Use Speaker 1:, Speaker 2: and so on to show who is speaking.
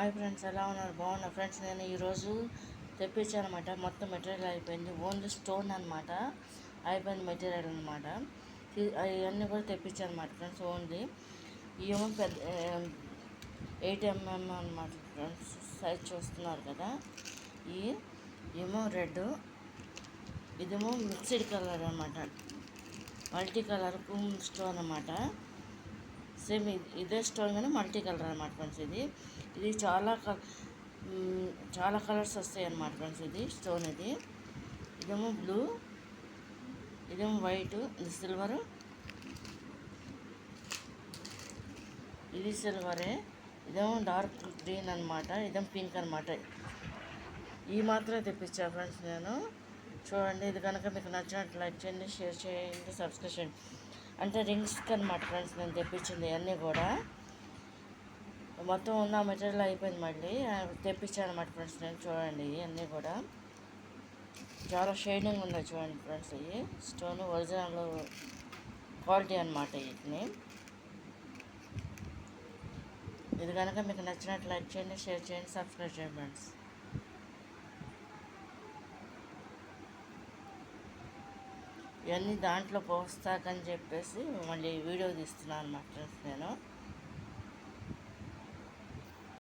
Speaker 1: Hi friends, ఎలా ఉన్నారు? బాగున్నా ఫ్రెండ్స్. నేను ఈరోజు తెప్పించాను అనమాట. మొత్తం మెటీరియల్ అయిపోయింది. ఓన్లీ స్టోన్ అనమాట అయిపోయింది మెటీరియల్ అనమాట. అవన్నీ కూడా తెప్పించాను అనమాట ఫ్రెండ్స్. ఓన్లీ ఏమో పెద్ద 8mm అనమాట ఫ్రెండ్స్. సైజ్ చూస్తున్నారు కదా. ఈ ఏమో రెడ్, ఇదేమో మిక్స్డ్ కలర్ అనమాట. మల్టీ కలర్ స్టోన్ అనమాట. సేమ్ ఇదే స్టోన్ కానీ మల్టీ కలర్ అనమాట ఫ్రెండ్స్. ఇది చాలా కలర్స్ వస్తాయి అన్నమాట ఫ్రెండ్స్. ఇది స్టోన్, ఇదేమో బ్లూ, ఇదేమో వైట్, ఇది సిల్వరు, ఇది సిల్వరే, ఇదేమో డార్క్ గ్రీన్ అనమాట, ఇదేమో పింక్ అనమాట. ఈ మాత్రమే తెప్పించా ఫ్రెండ్స్ నేను. చూడండి, ఇది కనుక మీకు నచ్చినట్టు లైక్ చేయండి, షేర్ చేయండి, సబ్స్క్రైబ్ చేయండి. అంటే రింగ్స్కి అనమాట ఫ్రెండ్స్ నేను తెప్పించింది అన్నీ కూడా. మొత్తం ఉన్న మెటీరియల్ అయిపోయింది. మళ్ళీ తెప్పించాను అనమాట ఫ్రెండ్స్ నేను. చూడండి, ఇవన్నీ కూడా చాలా షైనింగ్ ఉన్నాయి చూడండి ఫ్రెండ్స్. ఇవి స్టోన్ ఒరిజినల్ క్వాలిటీ అనమాట. వీటిని ఇది కనుక మీకు నచ్చినట్టు లైక్ చేయండి, షేర్ చేయండి, సబ్స్క్రైబ్ చేయండి ఫ్రెండ్స్. ఇవన్నీ దాంట్లో పోస్తాకని చెప్పేసి మళ్ళీ వీడియో తీస్తున్నాను అన్నమాట ఫ్రెండ్స్ నేను.